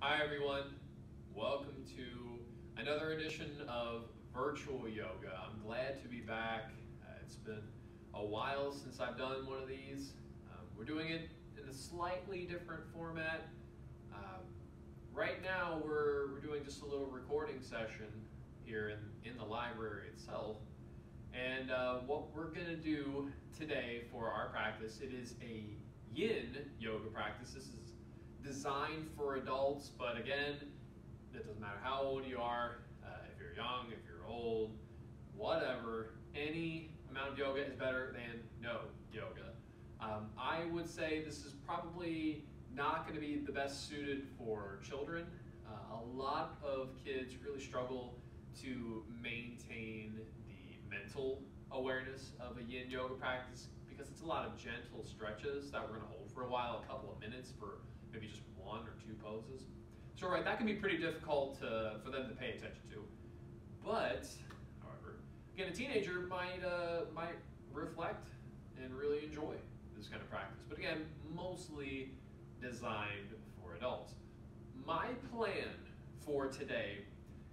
Hi everyone, welcome to another edition of Virtual Yoga. I'm glad to be back. It's been a while since I've done one of these. We're doing it in a slightly different format. Um, right now we're doing just a little recording session here in the library itself. And what we're going to do today for our practice, it is a yin yoga practice. This is designed for adults, but again, it doesn't matter how old you are, if you're young, if you're old, whatever, any amount of yoga is better than no yoga. I would say this is probably not going to be the best suited for children. A lot of kids really struggle to maintain the mental awareness of a yin yoga practice because it's a lot of gentle stretches that we're going to hold for a while, a couple of minutes for maybe just one or two poses. So right, that can be pretty difficult for them to pay attention to. But, however, again, a teenager might reflect and really enjoy this kind of practice. But again, mostly designed for adults. My plan for today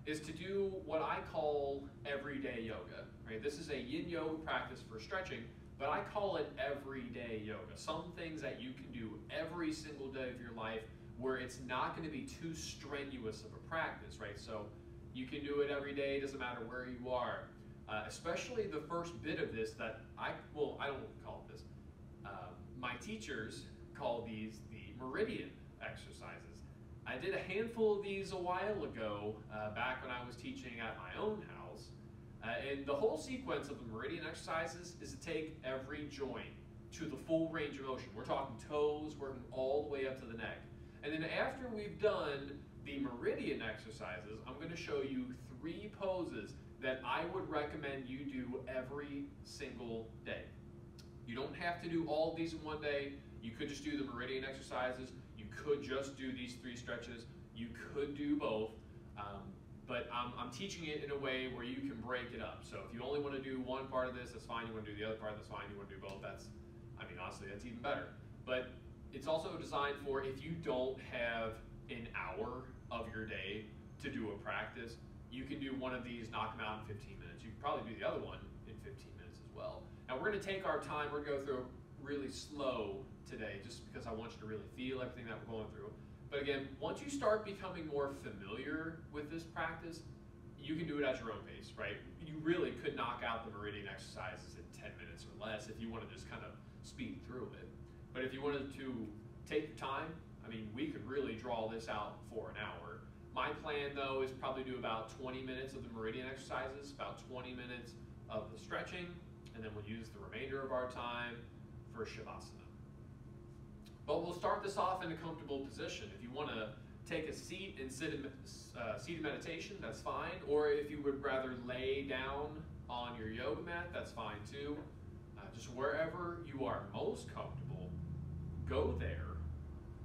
is to do what I call everyday yoga. Right? This is a yin yoga practice for stretching, but I call it everyday yoga. Some things that you can do every single day of your life where it's not going to be too strenuous of a practice, right? So you can do it every day, doesn't matter where you are. Especially the first bit of this that I don't call it this. My teachers call these the meridian exercises. I did a handful of these a while ago, back when I was teaching at my own house. And the whole sequence of the meridian exercises is to take every joint to the full range of motion. We're talking toes, working all the way up to the neck. And then after we've done the meridian exercises, I'm going to show you 3 poses that I would recommend you do every single day. You don't have to do all of these in one day. You could just do the meridian exercises. You could just do these 3 stretches. You could do both. But I'm teaching it in a way where you can break it up. So if you only want to do one part of this, that's fine. You want to do the other part, that's fine. You want to do both, honestly, that's even better. But it's also designed for if you don't have an hour of your day to do a practice, you can do one of these, knock them out in 15 minutes. You can probably do the other one in 15 minutes as well. Now we're going to take our time, we're going to go through really slow today just because I want you to really feel everything that we're going through. But again, once you start becoming more familiar with this practice, you can do it at your own pace, right? You really could knock out the meridian exercises in 10 minutes or less if you want to just kind of speed through it. But if you wanted to take your time, we could really draw this out for an hour. My plan, though, is probably do about 20 minutes of the meridian exercises, about 20 minutes of the stretching, and then we'll use the remainder of our time for Shavasana. But we'll start this off in a comfortable position. If you want to take a seat and sit in seated meditation, that's fine. Or if you would rather lay down on your yoga mat, that's fine too. Just wherever you are most comfortable, go there,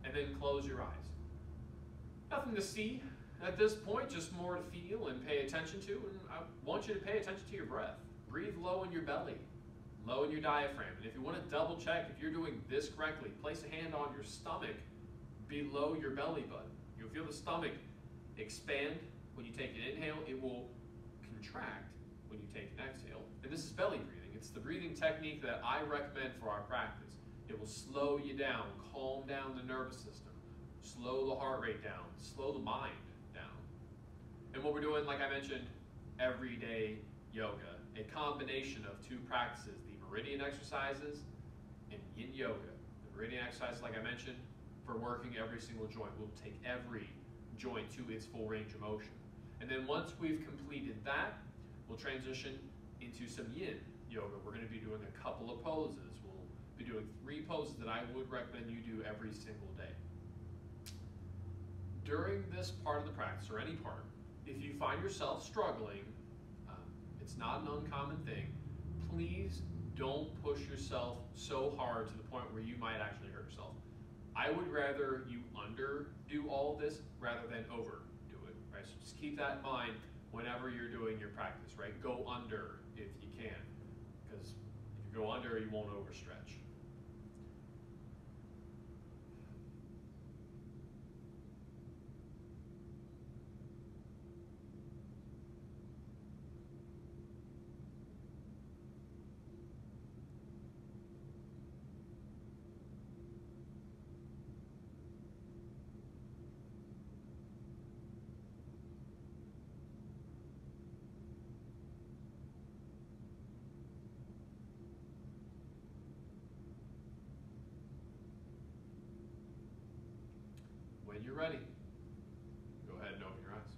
and then close your eyes. Nothing to see at this point, just more to feel and pay attention to. And I want you to pay attention to your breath. Breathe low in your belly. Low in your diaphragm. And if you want to double check if you're doing this correctly, place a hand on your stomach below your belly button. You'll feel the stomach expand when you take an inhale. It will contract when you take an exhale. And this is belly breathing. It's the breathing technique that I recommend for our practice. It will slow you down, calm down the nervous system, slow the heart rate down, slow the mind down. And what we're doing, like I mentioned, everyday yoga, a combination of 2 practices, the meridian exercises and yin yoga. The meridian exercises, like I mentioned, for working every single joint. We'll take every joint to its full range of motion. And then once we've completed that, we'll transition into some yin yoga. We're going to be doing a couple of poses. We'll be doing 3 poses that I would recommend you do every single day. During this part of the practice, or any part, if you find yourself struggling, it's not an uncommon thing, please don't push yourself so hard to the point where you might actually hurt yourself. I would rather you underdo all of this rather than overdo it, right? So just keep that in mind whenever you're doing your practice, right? Go under if you can, because if you go under, you won't overstretch. When you're ready, go ahead and open your eyes.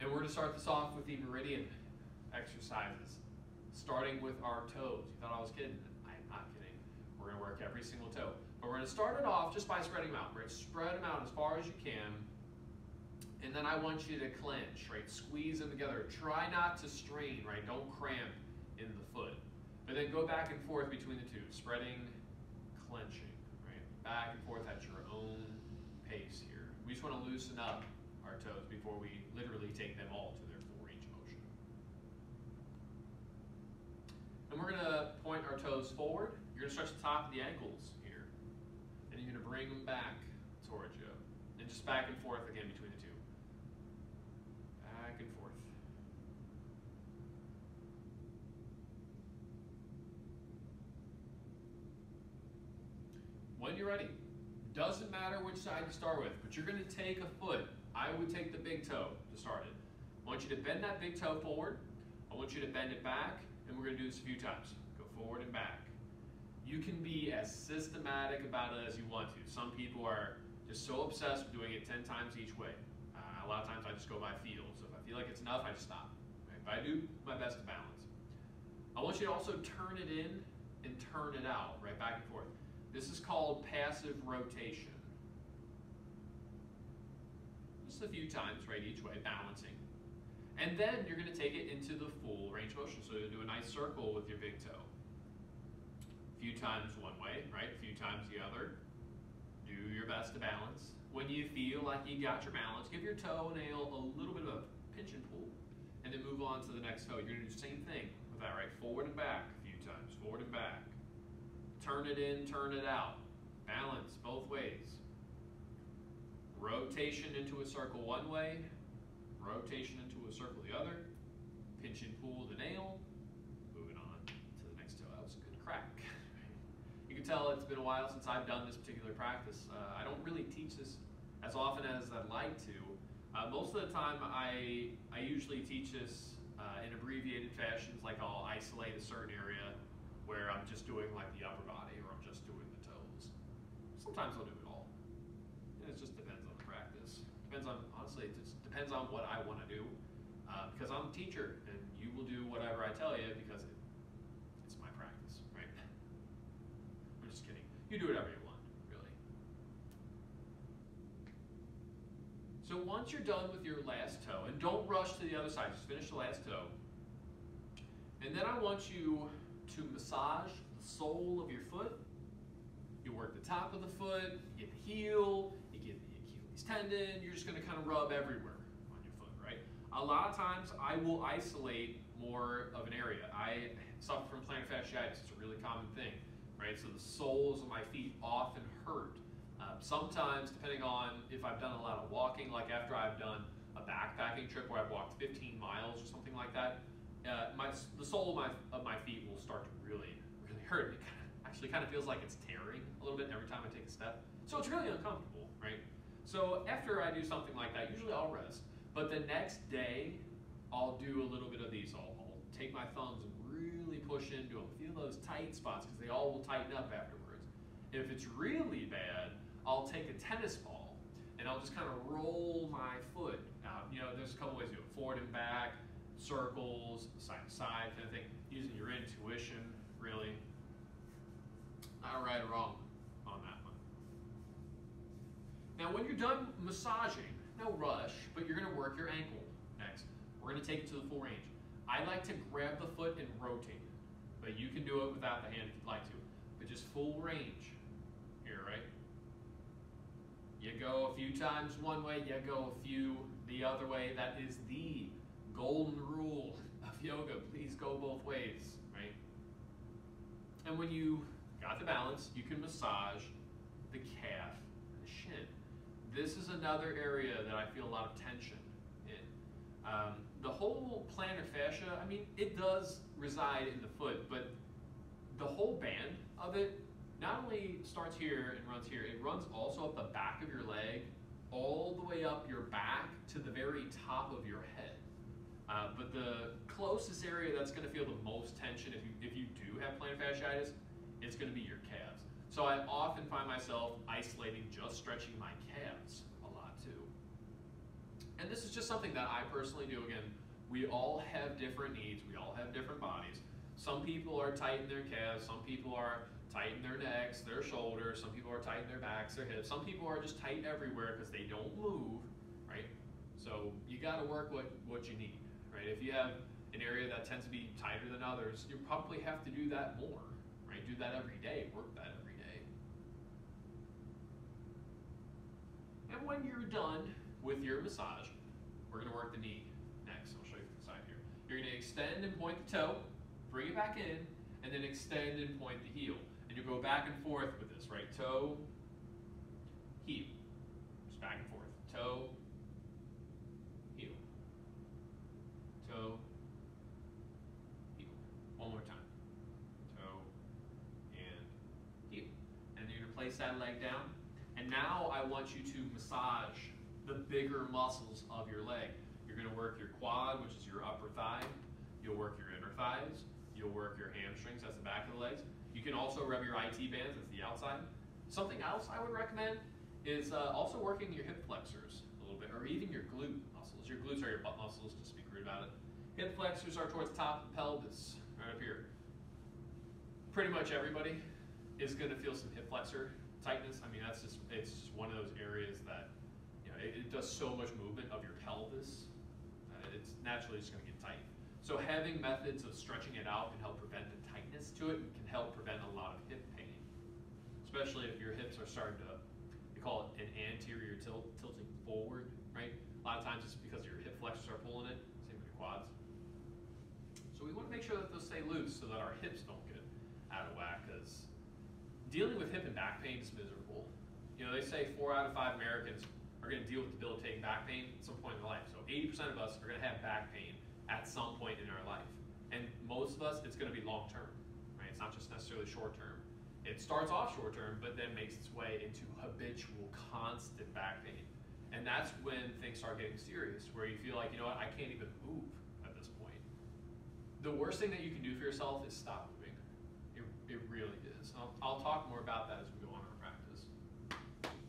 And we're going to start this off with the meridian exercises, starting with our toes. You thought I was kidding? I'm not kidding. We're going to work every single toe. But we're going to start it off just by spreading them out, right? Spread them out as far as you can. And then I want you to clench, right? Squeeze them together. Try not to strain, right? Don't cramp in the foot. But then go back and forth between the two, spreading, clenching, right? Back and forth at your own pace here. We just want to loosen up our toes before we literally take them all to their full range of motion. And we're going to point our toes forward. You're going to stretch the top of the ankles here. And you're going to bring them back towards you. And just back and forth again between the two. Back and forth. When you're ready, doesn't matter which side you start with, but you're going to take a foot. I would take the big toe to start it. I want you to bend that big toe forward. I want you to bend it back, and we're going to do this a few times. Go forward and back. You can be as systematic about it as you want to. Some people are just so obsessed with doing it 10 times each way. A lot of times I just go by feel. So if I feel like it's enough, I just stop. Right? But I do my best to balance. I want you to also turn it in and turn it out, right, back and forth. This is called passive rotation. Just a few times, right, each way, balancing. And then you're going to take it into the full range of motion. So you'll do a nice circle with your big toe. A few times one way, right, a few times the other. Do your best to balance. When you feel like you got your balance, give your toenail a little bit of a pinch and pull, and then move on to the next toe. You're going to do the same thing with that, right? Forward and back a few times, forward and back. Turn it in, turn it out. Balance both ways. Rotation into a circle one way, rotation into a circle the other. Pinch and pull the nail. Moving on to the next toe. That was a good crack. You can tell it's been a while since I've done this particular practice. I don't really teach this as often as I'd like to. Most of the time I usually teach this in abbreviated fashions, like I'll isolate a certain area where I'm just doing like the upper body or I'm just doing the toes. Sometimes I'll do it all. And it just depends on the practice. Depends on, honestly, it just depends on what I want to do. Because I'm a teacher and you will do whatever I tell you because it's my practice, right? I'm just kidding. You do whatever you want, really. So once you're done with your last toe, and don't rush to the other side, just finish the last toe. And then I want you to massage the sole of your foot. You work the top of the foot, you get the heel, you get the Achilles tendon. You're just going to kind of rub everywhere on your foot, right? A lot of times I will isolate more of an area. I suffer from plantar fasciitis. It's a really common thing, right? So the soles of my feet often hurt. Sometimes, depending on if I've done a lot of walking, like after I've done a backpacking trip where I've walked 15 miles or something like that, the sole of my feet will start to really hurt. It actually kind of feels like it's tearing a little bit every time I take a step. So it's really uncomfortable, right? So after I do something like that, usually I'll rest. But the next day, I'll do a little bit of these. I'll take my thumbs and really push into them. Feel those tight spots because they all will tighten up afterwards. If it's really bad, I'll take a tennis ball and I'll just kind of roll my foot out. You know, there's a couple ways to do it. Forward and back, circles, side to side kind of thing, using your intuition, really. Not right or wrong on that one. Now, when you're done massaging, no rush, but you're going to work your ankle next. We're going to take it to the full range. I like to grab the foot and rotate, but you can do it without the hand if you'd like to. But just full range here, right? You go a few times one way, you go a few the other way. That is the golden rule of yoga. Please go both ways, right? And when you got the balance, you can massage the calf and the shin. This is another area that I feel a lot of tension in. The whole plantar fascia, I mean, it does reside in the foot, but the whole band of it not only starts here and runs here, it runs also up the back of your leg, all the way up your back to the very top of your head. But the closest area that's going to feel the most tension if you do have plantar fasciitis, it's going to be your calves. So I often find myself isolating just stretching my calves a lot too. And this is just something that I personally do. Again, we all have different needs. We all have different bodies. Some people are tight in their calves. Some people are tight in their necks, their shoulders. Some people are tight in their backs, their hips. Some people are just tight everywhere because they don't move, right? So you got to work what you need, right? If you have an area that tends to be tighter than others, you probably have to do that more, right? Do that every day, work that every day. And when you're done with your massage, we're going to work the knee next. I'll show you from the side here. You're going to extend and point the toe, bring it back in, and then extend and point the heel. And you go back and forth with this, right? Toe, heel. Just back and forth. Toe, heel. Toe, heel. One more time. Toe, and heel. And you're going to place that leg down. And now I want you to massage the bigger muscles of your leg. You're going to work your quad, which is your upper thigh. You'll work your inner thighs. You'll work your hamstrings, that's the back of the legs. You can also rub your IT bands, that's the outside. Something else I would recommend is also working your hip flexors a little bit, or even your glute muscles. Your glutes are your butt muscles, just to be crude about it. Hip flexors are towards the top of the pelvis, right up here. Pretty much everybody is going to feel some hip flexor tightness. I mean, it's just one of those areas that, you know, it does so much movement of your pelvis. It's naturally just going to get tight. So having methods of stretching it out can help prevent the tightness to it and can help prevent a lot of hip pain, especially if your hips are starting to, we call it an anterior tilting forward, right? A lot of times it's because your hip flexors are pulling it, same with your quads. So we want to make sure that those stay loose so that our hips don't get out of whack, because dealing with hip and back pain is miserable. You know, they say 4 out of 5 Americans are going to deal with debilitating back pain at some point in their life. So 80% of us are going to have back pain at some point in our life. And most of us, it's going to be long term, right? It's not just necessarily short term. It starts off short term, but then makes its way into habitual, constant back pain. And that's when things start getting serious, where you feel like, you know what, I can't even move at this point. The worst thing that you can do for yourself is stop moving. It really is. I'll talk more about that as we go on in our practice.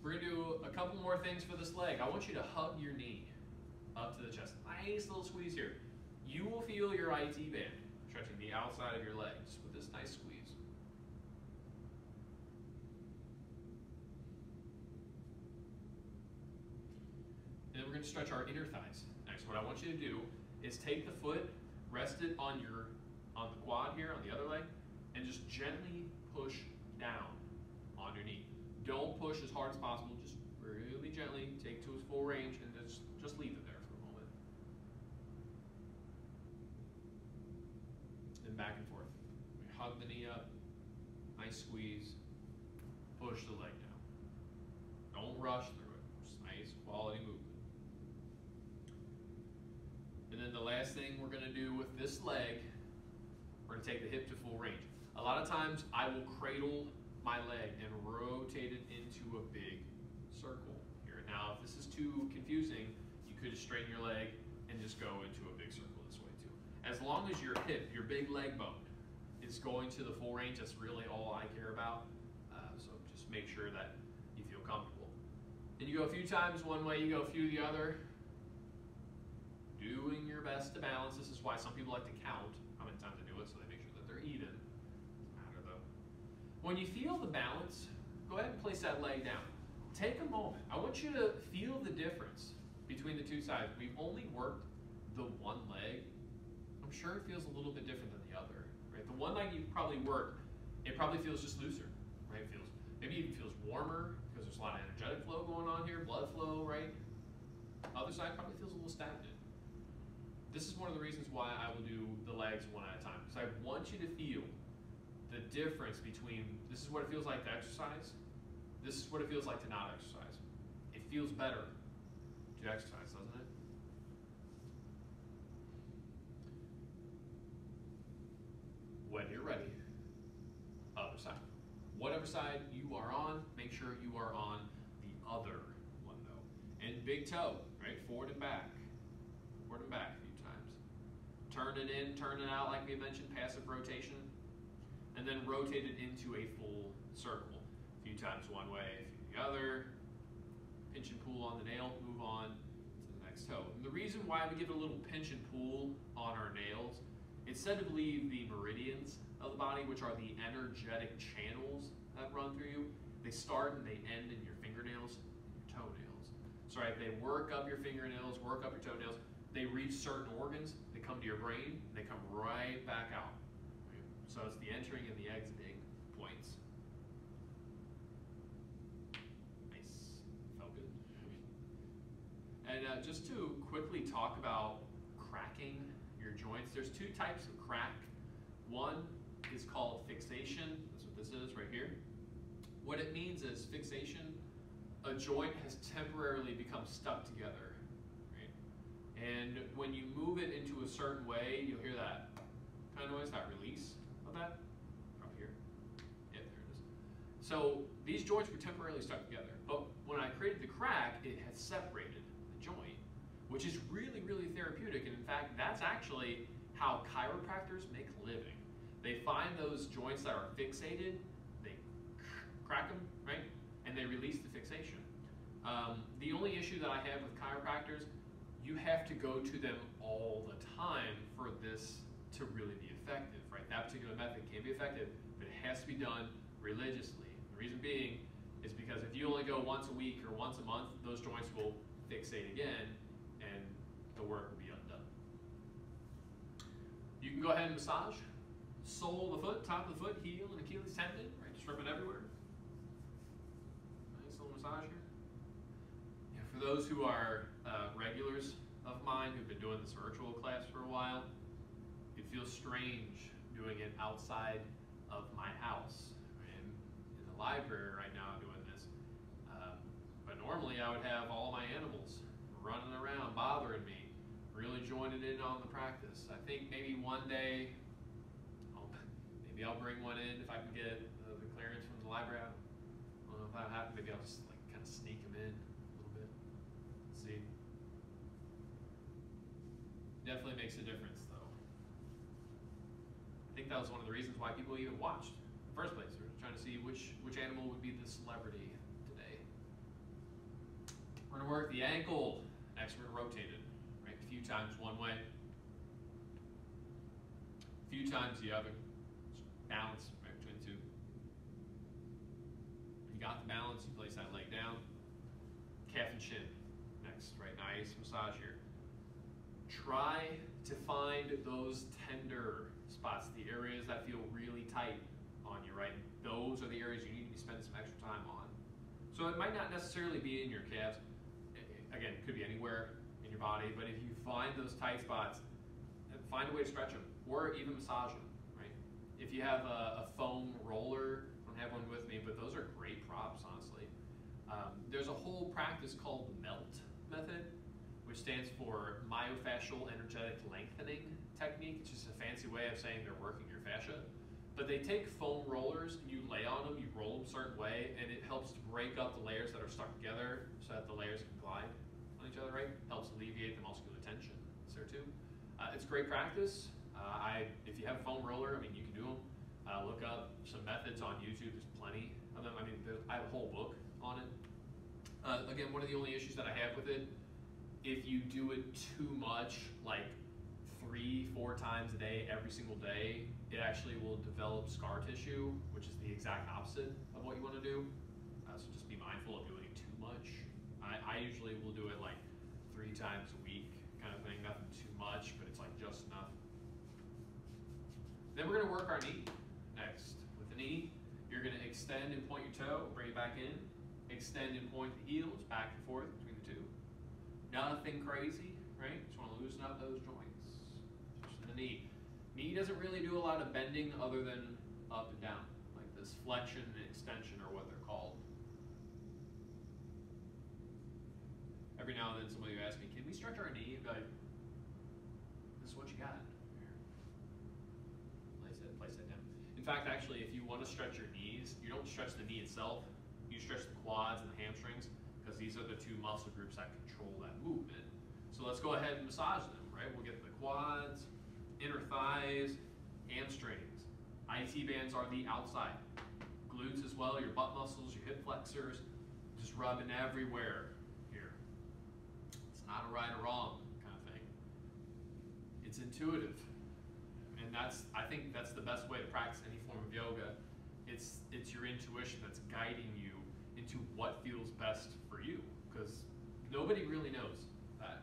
We're going to do a couple more things for this leg. I want you to hug your knee up to the chest. Nice little squeeze here. You will feel your IT band stretching the outside of your leg just with this nice squeeze. And then we're going to stretch our inner thighs. Next, what I want you to do is take the foot, rest it on the quad here, on the other leg, and just gently push down on your knee. Don't push as hard as possible, just really gently take to its full range and just leave it there for a moment. Then back and forth. We hug the knee up, nice squeeze, push the leg down. Don't rush through it, just nice quality movement. And then the last thing we're gonna do with this leg, we're gonna take the hip to full range. A lot of times I will cradle my leg and rotate it into a big circle here. Now, if this is too confusing, you could just straighten your leg and just go into a big circle this way too. As long as your hip, your big leg bone, is going to the full range, that's really all I care about. So just make sure that you feel comfortable. And you go a few times one way, you go a few the other. Doing your best to balance. This is why some people like to count how many times they do it, so they make sure that they're even. Doesn't matter though. When you feel the balance, go ahead and place that leg down. Take a moment. I want you to feel the difference between the two sides. We've only worked the one leg. I'm sure it feels a little bit different than the other, right? The one leg you've probably worked, it probably feels just looser, right? It feels, maybe even feels warmer because there's a lot of energetic flow going on here, blood flow, right? Other side probably feels a little stagnant. This is one of the reasons why I will do the legs one at a time, because I want you to feel the difference between, this is what it feels like to exercise, this is what it feels like to not exercise. It feels better to exercise, doesn't it? When you're ready, other side. Whatever side you are on, make sure you are on the other one though. And big toe, right? Forward and back. Forward and back a few times. Turn it in, turn it out like we mentioned, passive rotation. And then rotate it into a full circle. few times one way, a few the other. Pinch and pull on the nail, move on to the next toe. And the reason why we give it a little pinch and pull on our nails, it's said to believe the meridians of the body, which are the energetic channels that run through you, they start and they end in your fingernails and your toenails. So right, they work up your fingernails, work up your toenails, they reach certain organs, they come to your brain, and they come right back out. Right? So it's the entering and the exiting points. Nice, felt good. And just to quickly talk about cracking your joints, there's two types of crack. One is called fixation. That's what this is right here. What it means is fixation, a joint has temporarily become stuck together, right? And when you move it into a certain way, you'll hear that kind of noise, that release of that. Up here. Yeah, there it is. So these joints were temporarily stuck together. But when I created the crack, it has separated the joint, which is really, really therapeutic. And in fact, that's actually how chiropractors make a living. They find those joints that are fixated, they crack them, right? And they release the fixation. The only issue that I have with chiropractors, you have to go to them all the time for this to really be effective, right? That particular method can be effective, but it has to be done religiously. The reason being is because if you only go once a week or once a month, those joints will fixate again, and the work will be undone. You can go ahead and massage sole of the foot, top of the foot, heel, and Achilles tendon, right? Just rub it everywhere. Nice little massage here. Yeah, for those who are regulars of mine who've been doing this virtual class for a while, it feels strange doing it outside of my house. I'm in the library right now doing this. But normally I would have all my animals running around, bothering me, really joining in on the practice. I think maybe one day, maybe I'll bring one in if I can get the clearance from the library. I don't know if that'll happen. Maybe I'll just like kind of sneak them in a little bit. Let's see. Definitely makes a difference though. I think that was one of the reasons why people even watched in the first place. They were trying to see which animal would be the celebrity today. We're gonna work the ankle. Next we're gonna rotate it, right? A few times one way, a few times the other. Balance right between the two. When you got the balance, you place that leg down. Calf and shin. Next, right? Nice massage here. Try to find those tender spots, the areas that feel really tight on you, right? Those are the areas you need to be spending some extra time on. So it might not necessarily be in your calves. Again, it could be anywhere in your body, but if you find those tight spots, find a way to stretch them or even massage them. If you have a foam roller, I don't have one with me, but those are great props, honestly. There's a whole practice called the MELT method, which stands for myofascial energetic lengthening technique. It's just a fancy way of saying they're working your fascia. But they take foam rollers and you lay on them, you roll them a certain way, and it helps to break up the layers that are stuck together so that the layers can glide on each other, right? Helps alleviate the muscular tension. It's there too. It's great practice. If you have a foam roller, I mean, you can do them. Look up some methods on YouTube. There's plenty of them. I mean, I have a whole book on it. Again, one of the only issues that I have with it, if you do it too much, like 3-4 times a day, every single day, it actually will develop scar tissue, which is the exact opposite of what you want to do. So just be mindful of doing it too much. I usually will do it like 3 times a week, kind of thing. Nothing too much, but it's like just enough. Then we're going to work our knee next. With the knee, you're going to extend and point your toe, bring it back in, extend and point the heels back and forth between the two. Nothing crazy, right? Just want to loosen up those joints. Just the knee. Knee doesn't really do a lot of bending other than up and down, like this flexion and extension are what they're called. Every now and then somebody will ask me, can we stretch our knee? I'd be like, this is what you got. Place that down. In fact, actually, if you want to stretch your knees, you don't stretch the knee itself. You stretch the quads and the hamstrings because these are the two muscle groups that control that movement. So let's go ahead and massage them, right? We'll get the quads, inner thighs, hamstrings. IT bands are the outside. glutes as well, your butt muscles, your hip flexors, just rubbing everywhere here. It's not a right or wrong kind of thing. It's intuitive. And I think that's the best way to practice any form of yoga. It's your intuition that's guiding you into what feels best for you, because nobody really knows that.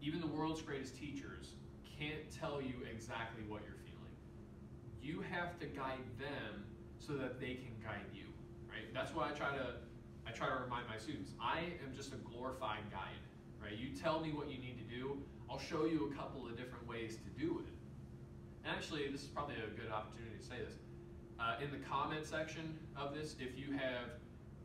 Even the world's greatest teachers can't tell you exactly what you're feeling. You have to guide them so that they can guide you, right? That's why I try to remind my students, I am just a glorified guide, right? You tell me what you need to do, I'll show you a couple of different ways to do it. And actually, this is probably a good opportunity to say this. In the comment section of this, if you have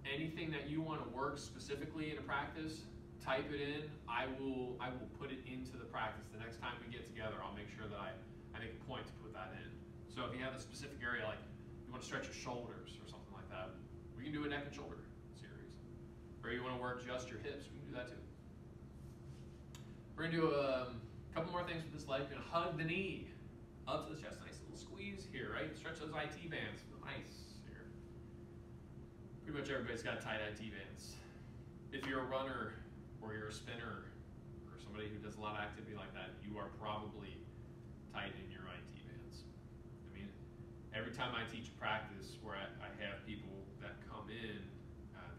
anything that you want to work specifically in a practice, type it in. I will put it into the practice. The next time we get together, I'll make sure that I make a point to put that in. So if you have a specific area, like you want to stretch your shoulders or something like that, we can do a neck and shoulder series. Or you want to work just your hips, we can do that too. We're going to do a couple more things with this leg. We're going to hug the knee up to the chest. Nice little squeeze here, right? Stretch those IT bands. Nice here. Pretty much everybody's got tight IT bands. If you're a runner or you're a spinner or somebody who does a lot of activity like that, you are probably tight in your IT bands. I mean, every time I teach a practice where I have people that come in,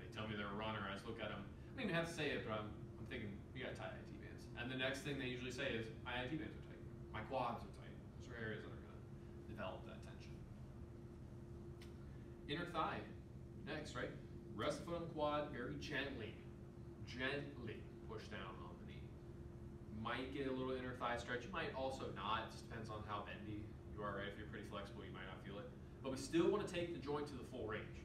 they tell me they're a runner, I just look at them, I don't even have to say it, but I'm thinking, you got tight IT bands. And the next thing they usually say is, my IT bands are tight, my quads are tight. Those are areas that are going to develop that tension. Inner thigh, next, right? Rest the foot on the quad, very gently push down on the knee. Might get a little inner thigh stretch, you might also not, it just depends on how bendy you are, right? If you're pretty flexible, you might not feel it. But we still want to take the joint to the full range.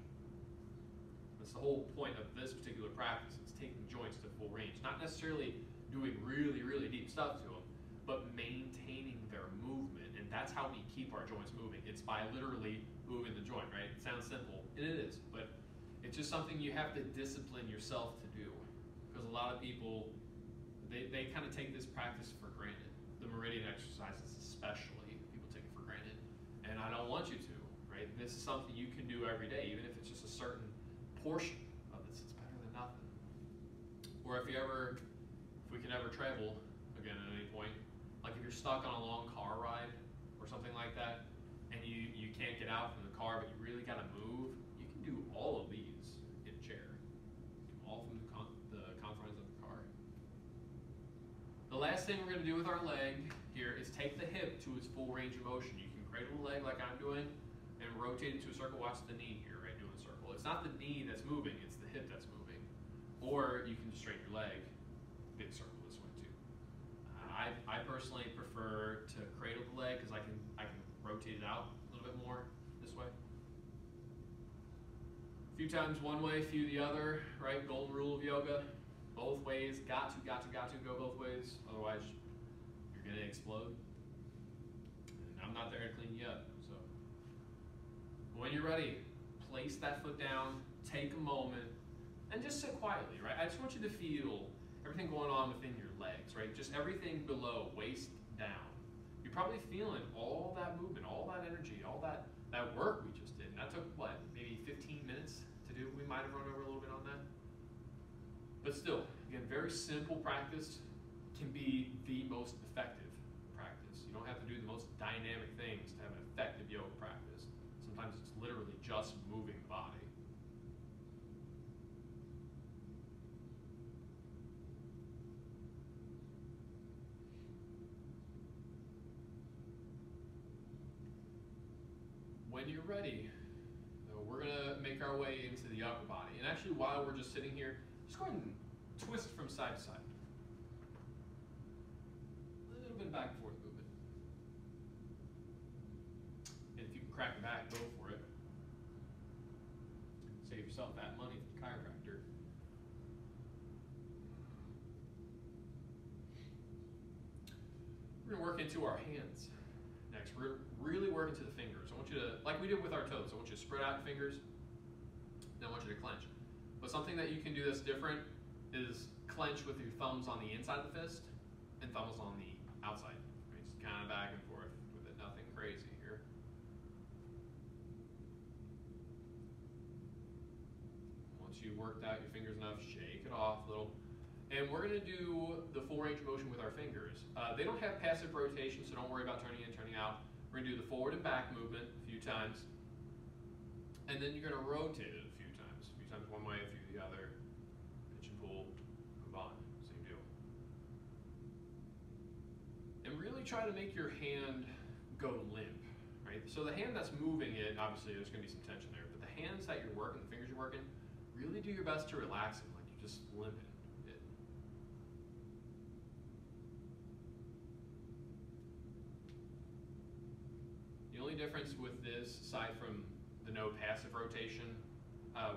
That's the whole point of this particular practice, it's taking joints to full range. Not necessarily doing really, really deep stuff to them, but maintaining their movement. And that's how we keep our joints moving. It's by literally moving the joint, right? It sounds simple, and it is, but it's just something you have to discipline yourself to do. Because a lot of people, they kind of take this practice for granted. The meridian exercises especially, people take it for granted. And I don't want you to, right? This is something you can do every day, even if it's just a certain portion of this, it's better than nothing. Or if we can ever travel again at any point, like if you're stuck on a long car ride or something like that, and you can't get out from the car, but you really gotta move, you can do all of these in a chair. All from the confines of the car. The last thing we're gonna do with our leg here is take the hip to its full range of motion. You can cradle the leg like I'm doing and rotate it to a circle. Watch the knee here, right, doing a circle. It's not the knee that's moving, it's the hip that's moving. Or you can just straighten your leg, big circle this way too. I personally prefer to cradle the leg because I can rotate it out a little bit more this way. A few times one way, a few the other, right? Golden rule of yoga, both ways. Got to go both ways. Otherwise, you're gonna explode. And I'm not there to clean you up. So when you're ready, place that foot down, take a moment, and just sit quietly, right? I just want you to feel everything going on within your legs, right? Just everything below, waist down. You're probably feeling all that movement, all that energy, all that work we just did. And that took, what, maybe 15 minutes to do? We might have run over a little bit on that. But still, again, very simple practice can be the most effective practice. You don't have to do the most dynamic things to have an effective yoga practice. Sometimes it's literally just moving the body. When you're ready, we're gonna make our way into the upper body. And actually, while we're just sitting here, just go ahead and twist from side to side. A little bit back and forth movement. And if you can crack the back, go for it. Save yourself that money for the chiropractor. We're gonna work into our hands next. We're really working to the fingers. I want you to, like we did with our toes, I want you to spread out your fingers, then I want you to clench. But something that you can do that's different is clench with your thumbs on the inside of the fist and thumbs on the outside. Right? Just kind of back and forth with it, nothing crazy here. you've worked out your fingers enough, shake it off a little. And we're gonna do the full range of motion with our fingers. They don't have passive rotation, so don't worry about turning in, turning out. We're gonna do the forward and back movement a few times. And then you're gonna rotate it a few times one way, a few the other. Pitch and pull, move on, same deal. And really try to make your hand go limp, right? So the hand that's moving it, obviously there's gonna be some tension there, but the hands that you're working, the fingers you're working, really do your best to relax it, like you're just limping it. The only difference with this, aside from the no passive rotation,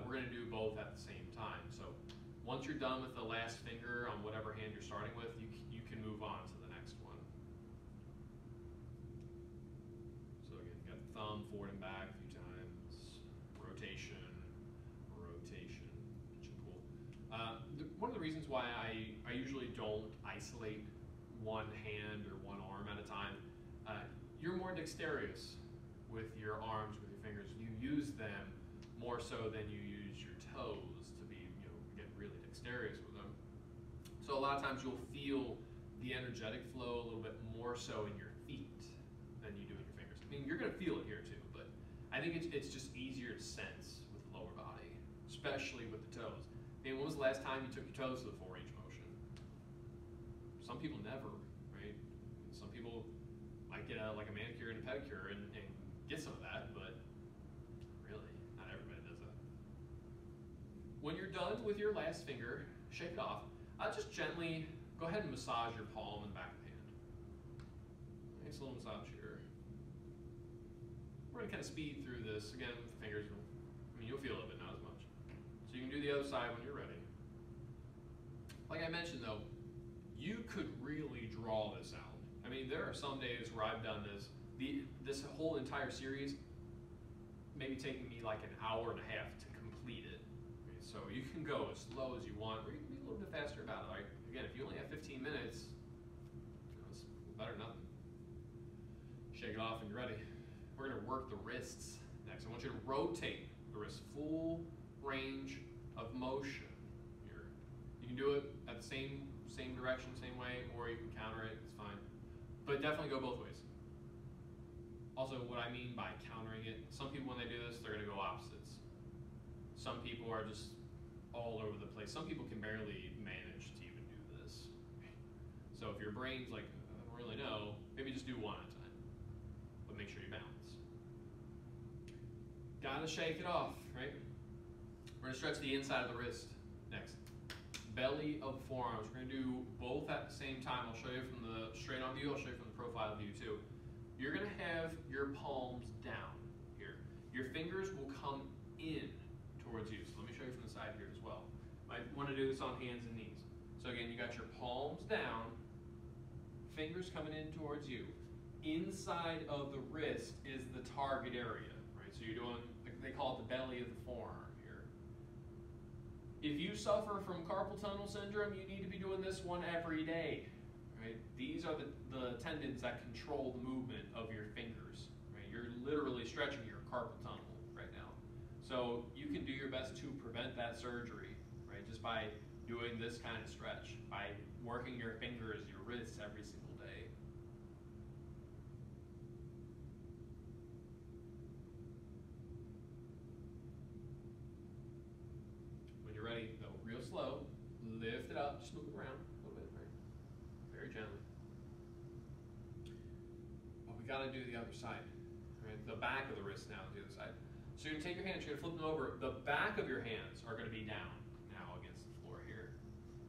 we're going to do both at the same time. So once you're done with the last finger on whatever hand you're starting with, you can move on to the next one. So again, you got thumb forward and back a few times, rotation, rotation, pitch and pull. One of the reasons why I usually don't isolate one hand or one arm at a time, you're more dexterous with your arms, with your fingers. You use them more so than you use your toes to be, get really dexterous with them. So a lot of times you'll feel the energetic flow a little bit more so in your feet than you do in your fingers. I mean, you're gonna feel it here too, but I think it's just easier to sense with the lower body, especially with the toes. I mean, when was the last time you took your toes to the full range of motion? Some people never, right? Some people might get like a manicure and a pedicure and get some of that, but really, not everybody does that. When you're done with your last finger, shake it off. Just gently go ahead and massage your palm and back of the hand. Nice little massage here. We're gonna kind of speed through this again with the fingers. I mean, you'll feel it, but not as much. So you can do the other side when you're ready. Like I mentioned though, you could really draw this out. I mean, there are some days where I've done this. This whole entire series maybe taking me like an hour and a half to complete it. Okay, so you can go as slow as you want, or you can be a little bit faster about it. Like, again, if you only have 15 minutes, it's better than nothing. Shake it off and you're ready. We're gonna work the wrists next. I want you to rotate the wrists, full range of motion here. You can do it at the same direction, same way, or you can counter it, it's fine. But definitely go both ways. Also, what I mean by countering it, some people when they do this, they're gonna go opposites. Some people are just all over the place. Some people can barely manage to even do this. So if your brain's like, I don't really know, maybe just do one at a time, but make sure you balance. Gotta shake it off, right? We're gonna stretch the inside of the wrist next. Belly of the forearms. We're gonna do both at the same time. I'll show you from the straight on view, I'll show you from the profile view too. You're gonna have your palms down here. Your fingers will come in towards you. So let me show you from the side here as well. Might wanna do this on hands and knees. So again, you got your palms down, fingers coming in towards you. Inside of the wrist is the target area, right? So you're doing, they call it the belly of the forearm here. If you suffer from carpal tunnel syndrome, you need to be doing this one every day. Right? These are the tendons that control the movement of your fingers. Right? You're literally stretching your carpal tunnel right now. So you can do your best to prevent that surgery, right? Just by doing this kind of stretch, by working your fingers, your wrists every single day. When you're ready, though, real slow, lift it up, just move it around a little bit, right? Very gently. But we gotta do the other side, right? The back of the wrist now is the other side. So you're gonna take your hands, you're gonna flip them over. The back of your hands are gonna be down now against the floor here.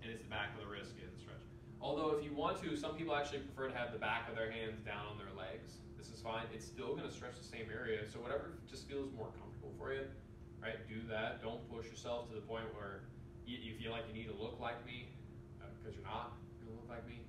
And it's the back of the wrist getting stretched. Although if you want to, some people actually prefer to have the back of their hands down on their legs. This is fine. It's still gonna stretch the same area. So whatever just feels more comfortable for you, right? Do that. Don't push yourself to the point where you feel like you need to look like me, because you're not gonna look like me.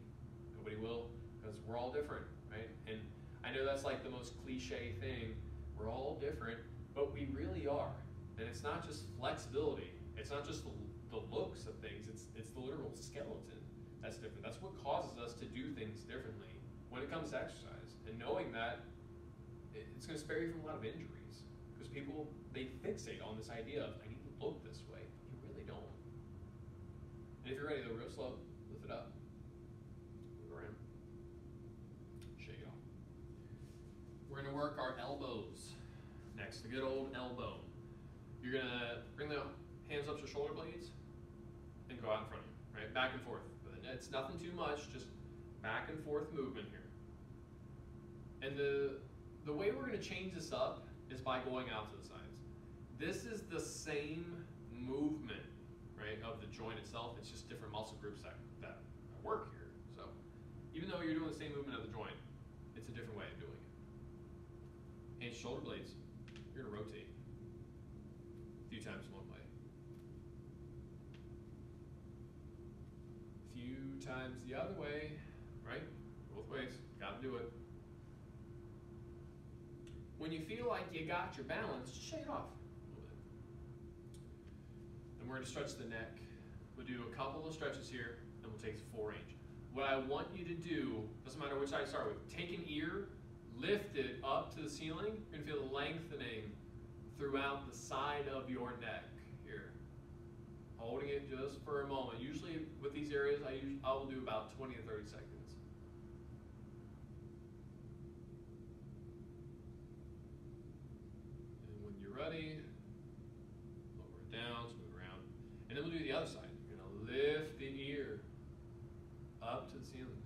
Nobody will, because we're all different, right? And I know that's like the most cliche thing. We're all different, but we really are. And it's not just flexibility. It's not just the looks of things. It's the literal skeleton that's different. That's what causes us to do things differently when it comes to exercise. And knowing that, it's going to spare you from a lot of injuries. Because people, they fixate on this idea of, I need to look this way. You If you're ready, though, real slow, lift it up, move around, shake it off. We're gonna work our elbows next, the good old elbow. You're gonna bring the hands up to shoulder blades and go out in front of you, right? Back and forth. But it's nothing too much, just back and forth movement here. And the way we're gonna change this up is by going out to the sides. This is the same movement, right, of the joint itself. It's just different muscle groups that work here. So even though you're doing the same movement of the joint, it's a different way of doing it. Hands, shoulder blades, you're gonna rotate a few times one way, a few times the other way, right? Both ways, gotta do it. When you feel like you got your balance, just shake it off a little bit. And we're gonna stretch the neck. We'll do a couple of stretches here, and we'll take it to full range. What I want you to do, doesn't matter which side you start with, take an ear, lift it up to the ceiling. You're gonna feel lengthening throughout the side of your neck here. Holding it just for a moment. Usually with these areas, I will do about 20 to 30 seconds. Ready, lower it down, smooth around, and then we'll do the other side. You're gonna lift the ear up to the ceiling,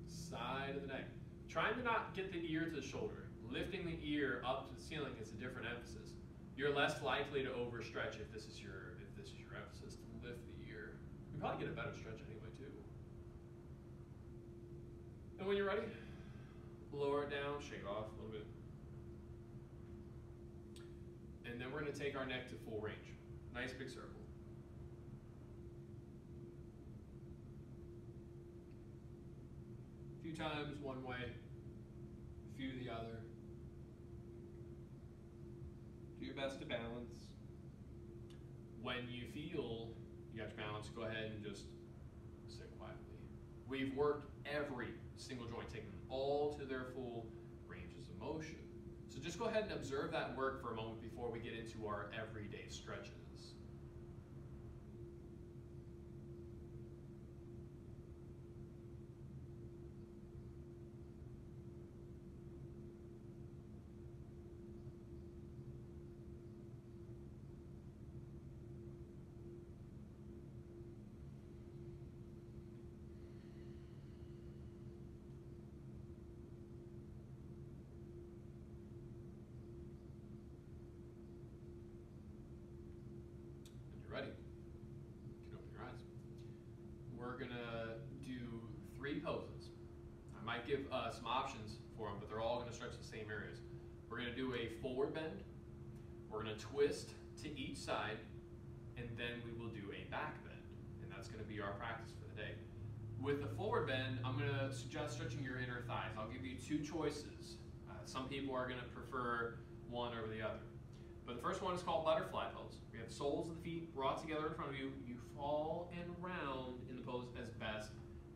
side of the neck. Trying to not get the ear to the shoulder. Lifting the ear up to the ceiling is a different emphasis. You're less likely to overstretch if this is your emphasis, to lift the ear. You probably get a better stretch anyway too. And when you're ready, lower it down, shake it off a little bit. And then we're going to take our neck to full range. Nice big circle. A few times one way, a few the other. Do your best to balance. When you feel you got your balance, go ahead and just sit quietly. We've worked every single joint, taking them all to their full ranges of motion. So just go ahead and observe that work for a moment before we get into our everyday stretches. Ready? You can open your eyes. We're gonna do 3 poses. I might give some options for them, but they're all gonna stretch the same areas. We're gonna do a forward bend. We're gonna twist to each side, and then we will do a back bend. And that's gonna be our practice for the day. With the forward bend, I'm gonna suggest stretching your inner thighs. I'll give you 2 choices. Some people are gonna prefer one over the other. But the first one is called butterfly pose. We have soles of the feet brought together in front of you. You fall and round in the pose as best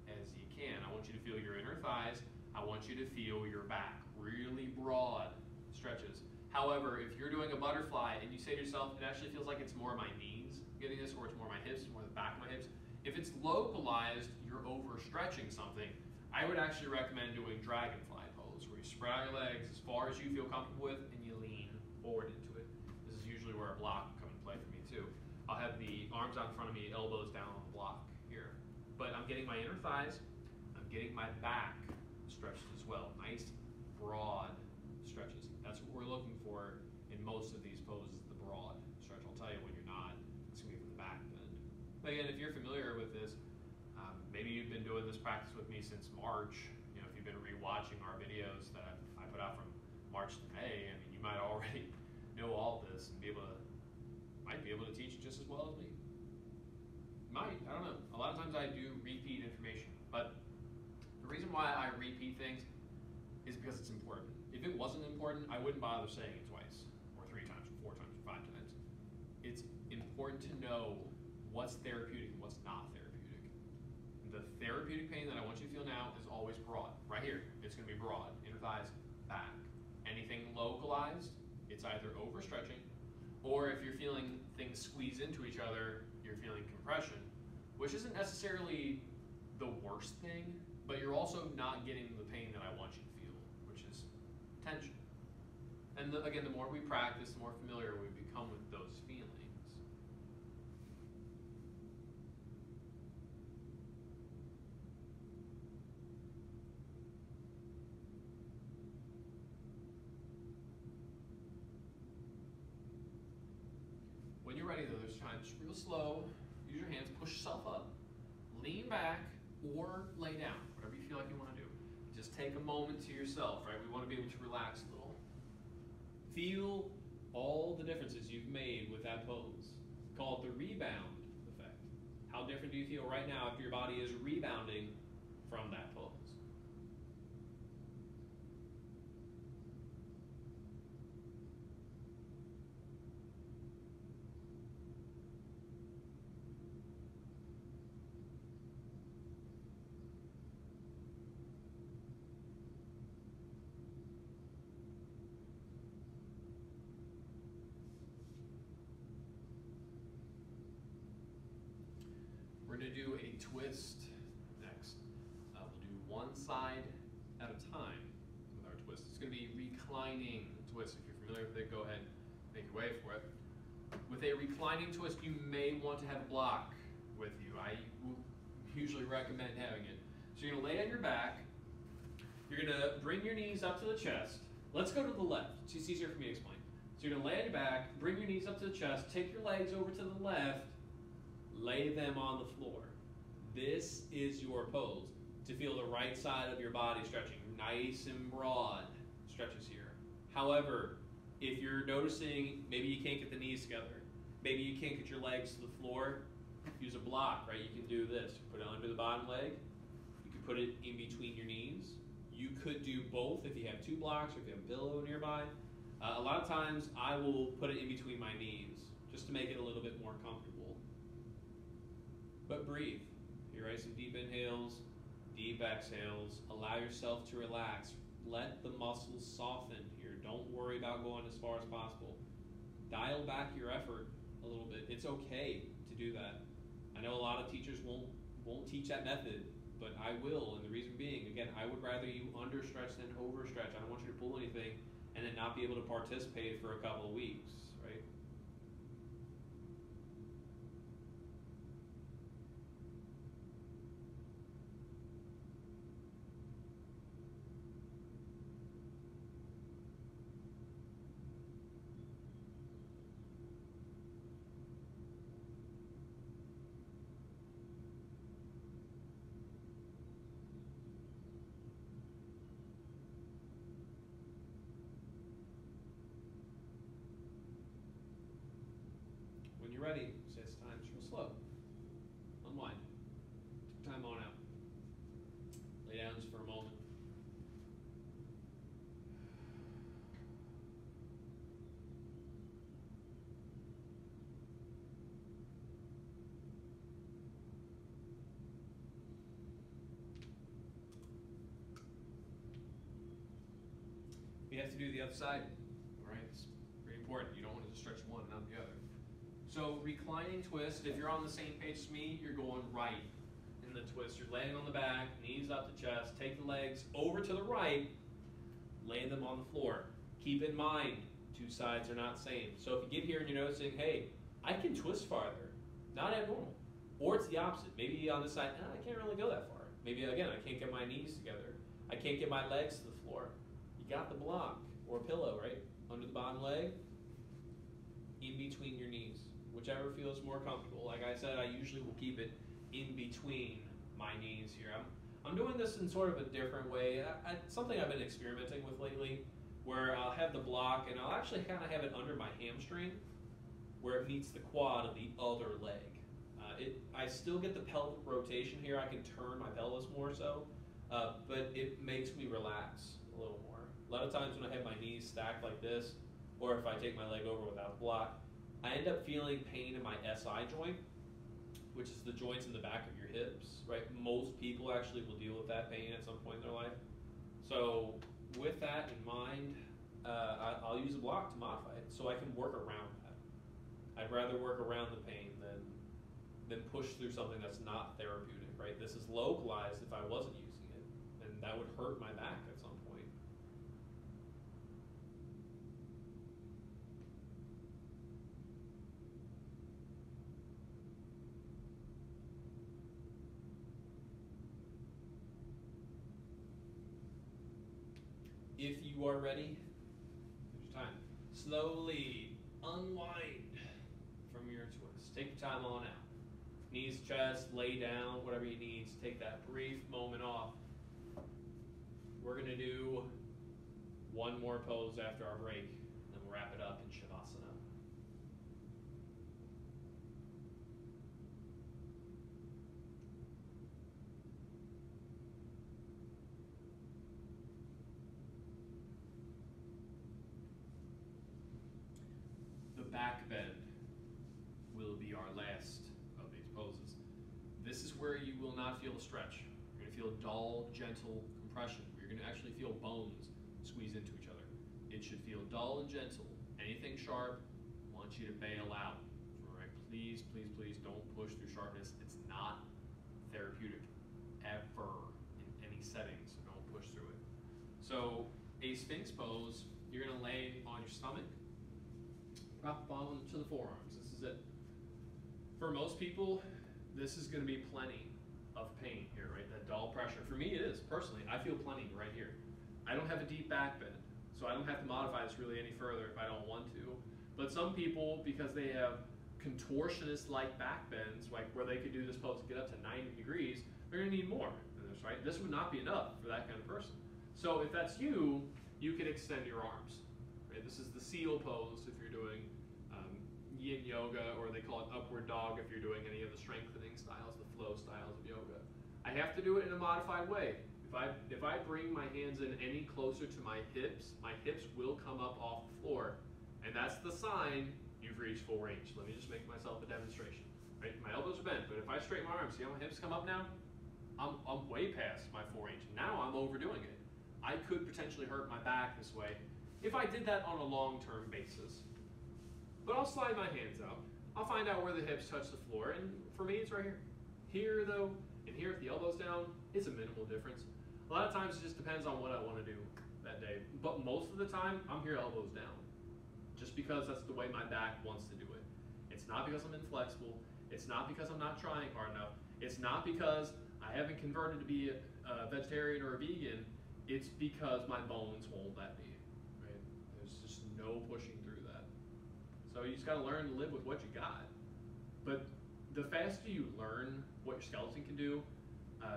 as you can. I want you to feel your inner thighs. I want you to feel your back. Really broad stretches. However, if you're doing a butterfly and you say to yourself, it actually feels like it's more my knees getting this, or it's more my hips, more the back of my hips. If it's localized, you're overstretching something, I would actually recommend doing dragonfly pose, where you spread out your legs as far as you feel comfortable with and you lean forward into it. This is usually where a block come into play for me too. I'll have the arms out in front of me, elbows down on the block here. But I'm getting my inner thighs, I'm getting my back stretched as well. Nice, broad stretches. That's what we're looking for in most of these poses, the broad stretch. I'll tell you when you're not, it's gonna be from the back bend. But again, if you're familiar with this, maybe you've been doing this practice with me since March. You know, if you've been rewatching our videos that I put out from March to May, I mean, you might already know all this and might be able to teach just as well as me. Might, I don't know. A lot of times I do repeat information, but the reason why I repeat things is because it's important. If it wasn't important, I wouldn't bother saying it twice, or 3 times, or 4 times, or 5 times. It's important to know what's therapeutic and what's not therapeutic. The therapeutic pain that I want you to feel now is always broad. Right here, it's gonna be broad, inner thighs, back. Anything localized, it's either overstretching, or if you're feeling things squeeze into each other, you're feeling compression, which isn't necessarily the worst thing, but you're also not getting the pain that I want you to feel, which is tension. And again, the more we practice, the more familiar we become with those feelings. When you're ready, though, there's times real slow. Use your hands, push yourself up, lean back, or lay down, whatever you feel like you want to do. Just take a moment to yourself, right? We want to be able to relax a little. Feel all the differences you've made with that pose. Call it the rebound effect. How different do you feel right now after your body is rebounding from that pose? We're going to do a twist next. We'll do one side at a time with our twist. It's going to be reclining twist. If you're familiar with it, go ahead, make your way for it. With a reclining twist, you may want to have a block with you. I usually recommend having it. So you're going to lay on your back. You're going to bring your knees up to the chest. Let's go to the left. It's easier for me to explain. So you're going to lay on your back, bring your knees up to the chest, take your legs over to the left, lay them on the floor. This is your pose. To feel the right side of your body stretching, nice and broad stretches here. However, if you're noticing maybe you can't get the knees together, maybe you can't get your legs to the floor, use a block, right? You can do this. Put it under the bottom leg. You can put it in between your knees. You could do both if you have two blocks or if you have a pillow nearby. A lot of times I will put it in between my knees just to make it a little bit more comfortable. But breathe. Here, right? Some deep inhales, deep exhales. Allow yourself to relax. Let the muscles soften here. Don't worry about going as far as possible. Dial back your effort a little bit. It's okay to do that. I know a lot of teachers won't teach that method, but I will, and the reason being, again, I would rather you understretch than overstretch. I don't want you to pull anything and then not be able to participate for a couple of weeks, right? When you're ready, say it's time, real slow. Unwind. Take time on out. Lay down just for a moment. We have to do the other side, all right? It's pretty important. You don't want to just stretch one, not the other. So reclining twist, if you're on the same page as me, you're going right in the twist. You're laying on the back, knees up the chest, take the legs over to the right, lay them on the floor. Keep in mind, two sides are not the same. So if you get here and you're noticing, hey, I can twist farther, not abnormal. Or it's the opposite. Maybe on this side, I can't really go that far. Maybe, again, I can't get my knees together. I can't get my legs to the floor. You got the block or a pillow, right? Under the bottom leg, in between your knees. Whichever feels more comfortable. Like I said, I usually will keep it in between my knees here. I'm doing this in sort of a different way. Something I've been experimenting with lately, where I'll have the block and I'll actually kind of have it under my hamstring, where it meets the quad of the other leg. I still get the pelvic rotation here. I can turn my pelvis more so, but it makes me relax a little more. A lot of times when I have my knees stacked like this, or if I take my leg over without the block, I end up feeling pain in my SI joint, which is the joints in the back of your hips, right? Most people actually will deal with that pain at some point in their life. So with that in mind, I'll use a block to modify it so I can work around that. I'd rather work around the pain than than push through something that's not therapeutic, right? This is localized if I wasn't using it, and that would hurt my back at some point. If you are ready, here's your time. Slowly unwind from your twist. Take your time on out. Knees, chest, lay down, whatever you need to take that brief moment off. We're going to do one more pose after our break, and then we'll wrap it up in Shavasana. Back bend will be our last of these poses. This is where you will not feel a stretch. You're going to feel dull, gentle compression. You're going to actually feel bones squeeze into each other. It should feel dull and gentle. Anything sharp, I want you to bail out. All right, please, please, please don't push through sharpness. It's not therapeutic ever in any setting, so don't push through it. So a Sphinx pose, you're going to lay on your stomach. Rock bottom to the forearms. This is it. For most people, this is going to be plenty of pain here, right? That dull pressure. For me, it is. Personally, I feel plenty right here. I don't have a deep back bend, so I don't have to modify this really any further if I don't want to. But some people, because they have contortionist-like back bends, like where they could do this pose to get up to 90 degrees, they're going to need more than this, right? This would not be enough for that kind of person. So if that's you, you can extend your arms. Right? This is the seal pose if you're doing yin yoga, or they call it upward dog if you're doing any of the strengthening styles, the flow styles of yoga. I have to do it in a modified way. If I bring my hands in any closer to my hips will come up off the floor, and that's the sign you've reached full range. Let me just make myself a demonstration. Right? My elbows are bent, but if I straighten my arms, see how my hips come up now? I'm way past my full range. Now I'm overdoing it. I could potentially hurt my back this way if I did that on a long-term basis. But I'll slide my hands out. I'll find out where the hips touch the floor, and for me, it's right here. Here, though, and here, if the elbow's down, it's a minimal difference. A lot of times, it just depends on what I want to do that day. But most of the time, I'm here elbows down, just because that's the way my back wants to do it. It's not because I'm inflexible. It's not because I'm not trying hard enough. It's not because I haven't converted to be a vegetarian or a vegan. It's because my bones won't let me. Right? There's just no pushing through that. So you just got to learn to live with what you got. But the faster you learn what your skeleton can do,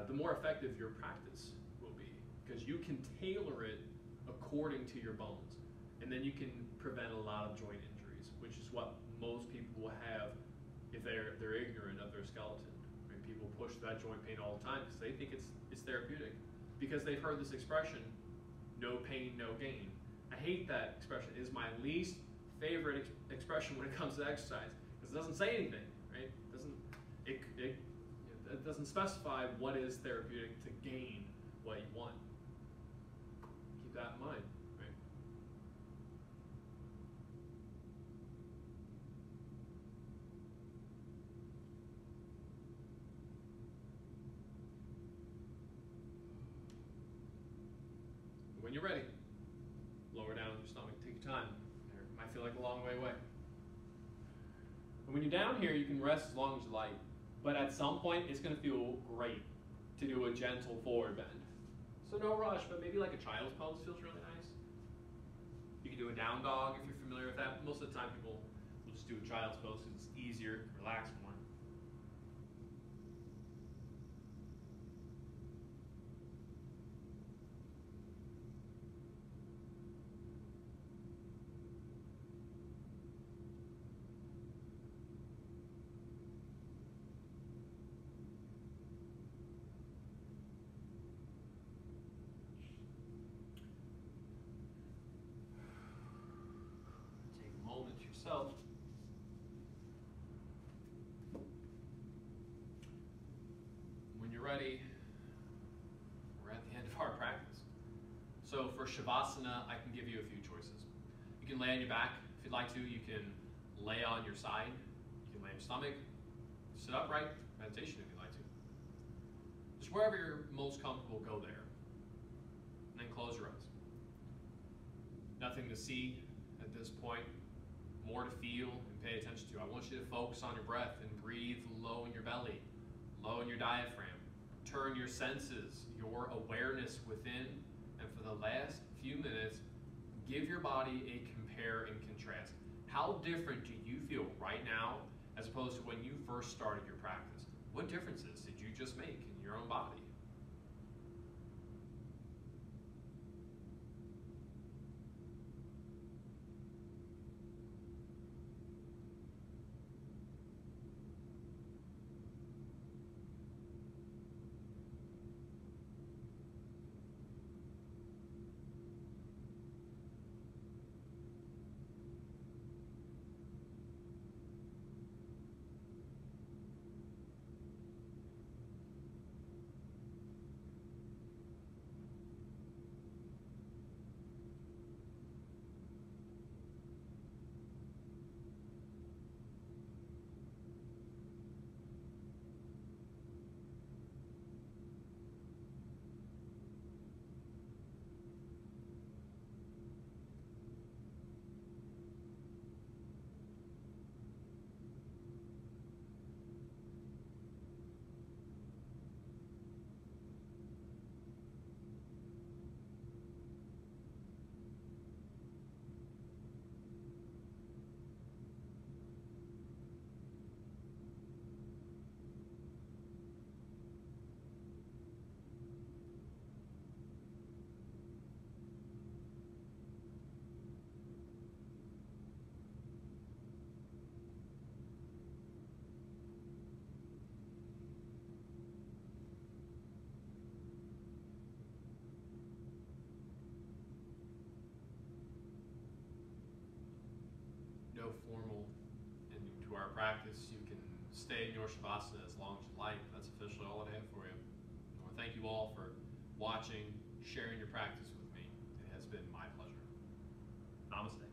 the more effective your practice will be, because you can tailor it according to your bones, and then you can prevent a lot of joint injuries, which is what most people will have if they're ignorant of their skeleton. I mean, people push that joint pain all the time because they think it's therapeutic, because they've heard this expression, no pain, no gain. I hate that expression. It is my least favorite expression when it comes to exercise, because it doesn't say anything, right? It doesn't specify what is therapeutic to gain what you want. Keep that in mind, right? When you're ready, lower down your stomach. Take your time. It might feel like a long way away. And when you're down here, you can rest as long as you like. But at some point, it's going to feel great to do a gentle forward bend. So no rush, but maybe like a child's pose feels really nice. You can do a down dog if you're familiar with that. Most of the time, people will just do a child's pose because it's easier, relax more. Yourself. When you're ready, we're at the end of our practice. So for Shavasana, I can give you a few choices. You can lay on your back if you'd like to. You can lay on your side. You can lay on your stomach, sit upright, meditation if you'd like to. Just wherever you're most comfortable, go there. And then close your eyes. Nothing to see at this point, more to feel and pay attention to. I want you to focus on your breath and breathe low in your belly, low in your diaphragm. Turn your senses, your awareness within, and for the last few minutes, give your body a compare and contrast. How different do you feel right now as opposed to when you first started your practice? What differences did you just make in your own body? No formal ending to our practice. You can stay in your Shavasana as long as you like. That's officially all I have for you. I want to thank you all for watching, sharing your practice with me. It has been my pleasure. Namaste.